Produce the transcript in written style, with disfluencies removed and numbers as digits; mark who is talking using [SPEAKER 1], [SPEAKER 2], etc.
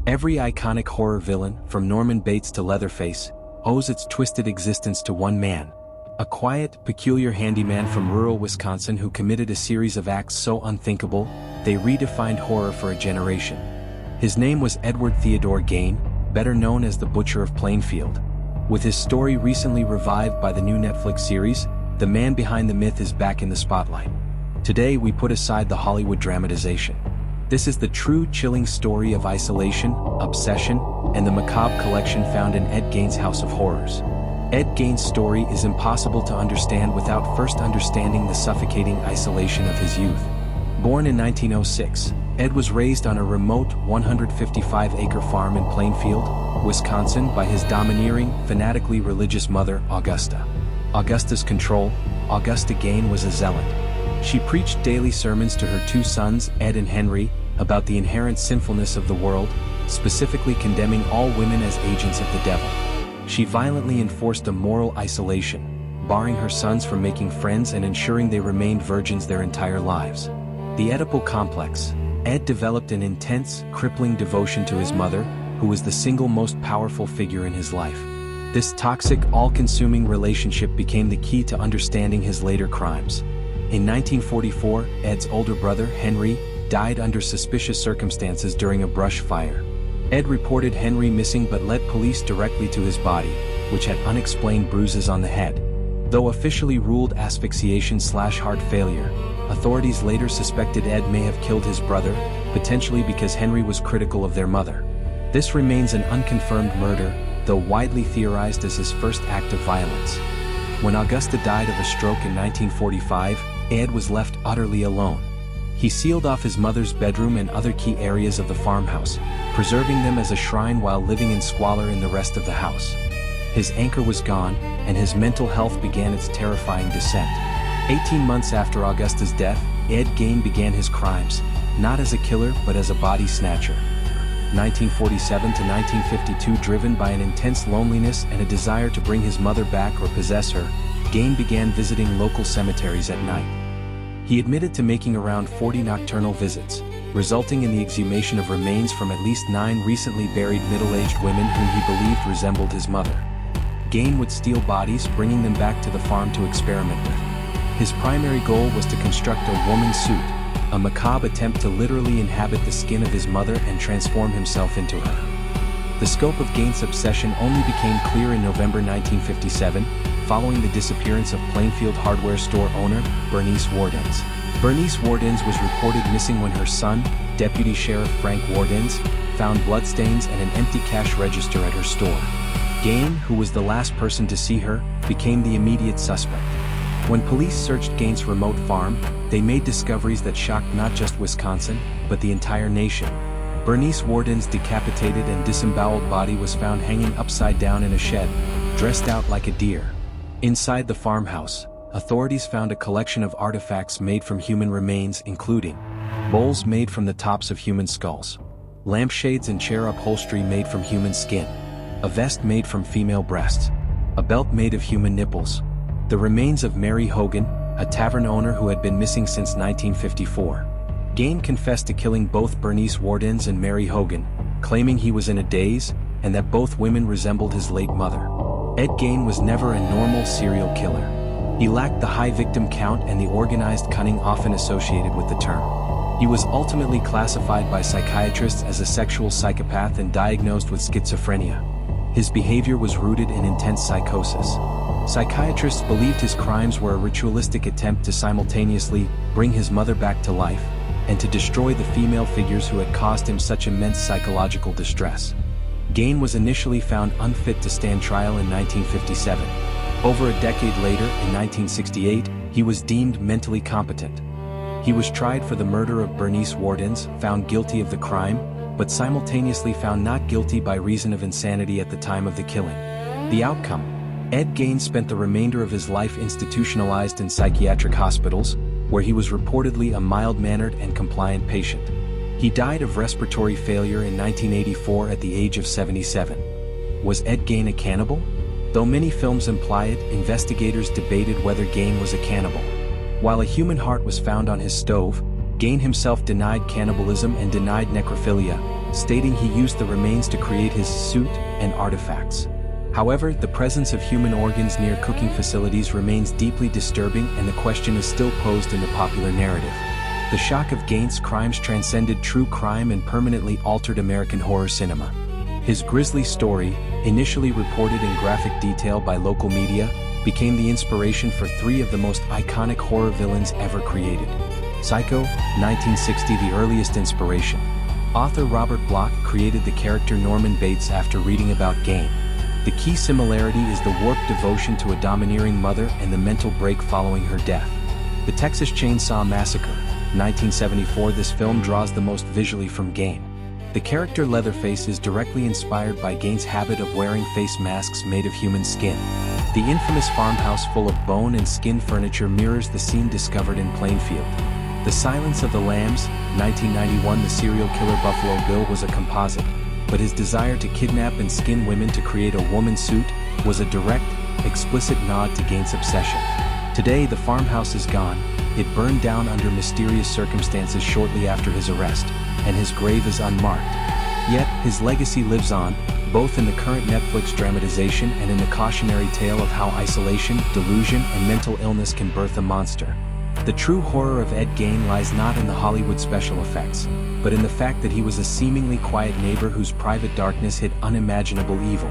[SPEAKER 1] Every iconic horror villain, from Norman Bates to Leatherface, owes its twisted existence to one man. A quiet, peculiar handyman from rural Wisconsin who committed a series of acts so unthinkable, they redefined horror for a generation. His name was Edward Theodore Gein, better known as the Butcher of Plainfield. With his story recently revived by the new Netflix series, the man behind the myth is back in the spotlight. Today we put aside the Hollywood dramatization. This is the true chilling story of isolation, obsession, and the macabre collection found in Ed Gein's House of Horrors. Ed Gein's story is impossible to understand without first understanding the suffocating isolation of his youth. Born in 1906, Ed was raised on a remote 155-acre farm in Plainfield, Wisconsin by his domineering, fanatically religious mother, Augusta. Augusta's control, Augusta Gein was a zealot. She preached daily sermons to her two sons, Ed and Henry, about the inherent sinfulness of the world, specifically condemning all women as agents of the devil. She violently enforced a moral isolation, barring her sons from making friends and ensuring they remained virgins their entire lives. The Oedipal complex. Ed developed an intense, crippling devotion to his mother, who was the single most powerful figure in his life. This toxic, all-consuming relationship became the key to understanding his later crimes. In 1944, Ed's older brother, Henry, died under suspicious circumstances during a brush fire. Ed reported Henry missing but led police directly to his body, which had unexplained bruises on the head. Though officially ruled asphyxiation/heart failure, authorities later suspected Ed may have killed his brother, potentially because Henry was critical of their mother. This remains an unconfirmed murder, though widely theorized as his first act of violence. When Augusta died of a stroke in 1945, Ed was left utterly alone. He sealed off his mother's bedroom and other key areas of the farmhouse, preserving them as a shrine while living in squalor in the rest of the house. His anchor was gone, and his mental health began its terrifying descent. 18 months after Augusta's death, Ed Gein began his crimes, not as a killer but as a body snatcher. 1947 to 1952, driven by an intense loneliness and a desire to bring his mother back or possess her, Gein began visiting local cemeteries at night. He admitted to making around 40 nocturnal visits, resulting in the exhumation of remains from at least 9 recently buried middle-aged women whom he believed resembled his mother. Gein would steal bodies, bringing them back to the farm to experiment with. His primary goal was to construct a woman's suit, a macabre attempt to literally inhabit the skin of his mother and transform himself into her. The scope of Gein's obsession only became clear in November 1957, following the disappearance of Plainfield hardware store owner, Bernice Worden. Bernice Worden was reported missing when her son, Deputy Sheriff Frank Worden, found bloodstains and an empty cash register at her store. Gein, who was the last person to see her, became the immediate suspect. When police searched Gein's remote farm, they made discoveries that shocked not just Wisconsin, but the entire nation. Bernice Worden's decapitated and disemboweled body was found hanging upside down in a shed, dressed out like a deer. Inside the farmhouse, authorities found a collection of artifacts made from human remains, including bowls made from the tops of human skulls, lampshades and chair upholstery made from human skin, a vest made from female breasts, a belt made of human nipples, the remains of Mary Hogan, a tavern owner who had been missing since 1954. Gein confessed to killing both Bernice Worden and Mary Hogan, claiming he was in a daze, and that both women resembled his late mother. Ed Gein was never a normal serial killer. He lacked the high victim count and the organized cunning often associated with the term. He was ultimately classified by psychiatrists as a sexual psychopath and diagnosed with schizophrenia. His behavior was rooted in intense psychosis. Psychiatrists believed his crimes were a ritualistic attempt to simultaneously bring his mother back to life and to destroy the female figures who had caused him such immense psychological distress. Gein was initially found unfit to stand trial in 1957. Over a decade later, in 1968, he was deemed mentally competent. He was tried for the murder of Bernice Worden, found guilty of the crime, but simultaneously found not guilty by reason of insanity at the time of the killing. The outcome: Ed Gein spent the remainder of his life institutionalized in psychiatric hospitals, where he was reportedly a mild-mannered and compliant patient. He died of respiratory failure in 1984 at the age of 77. Was Ed Gein a cannibal? Though many films imply it, investigators debated whether Gein was a cannibal. While a human heart was found on his stove, Gein himself denied cannibalism and denied necrophilia, stating he used the remains to create his suit and artifacts. However, the presence of human organs near cooking facilities remains deeply disturbing, and the question is still posed in the popular narrative. The shock of Gein's crimes transcended true crime and permanently altered American horror cinema. His grisly story, initially reported in graphic detail by local media, became the inspiration for three of the most iconic horror villains ever created. Psycho, 1960, the earliest inspiration. Author Robert Bloch created the character Norman Bates after reading about Gein. The key similarity is the warped devotion to a domineering mother and the mental break following her death. The Texas Chain Saw Massacre, 1974. This film draws the most visually from Gein. The character Leatherface is directly inspired by Gein's habit of wearing face masks made of human skin. The infamous farmhouse full of bone and skin furniture mirrors the scene discovered in Plainfield. The Silence of the Lambs, 1991. The serial killer Buffalo Bill was a composite, but his desire to kidnap and skin women to create a woman suit was a direct, explicit nod to Gein's obsession. Today the farmhouse is gone. It burned down under mysterious circumstances shortly after his arrest, and his grave is unmarked. Yet, his legacy lives on, both in the current Netflix dramatization and in the cautionary tale of how isolation, delusion, and mental illness can birth a monster. The true horror of Ed Gein lies not in the Hollywood special effects, but in the fact that he was a seemingly quiet neighbor whose private darkness hid unimaginable evil.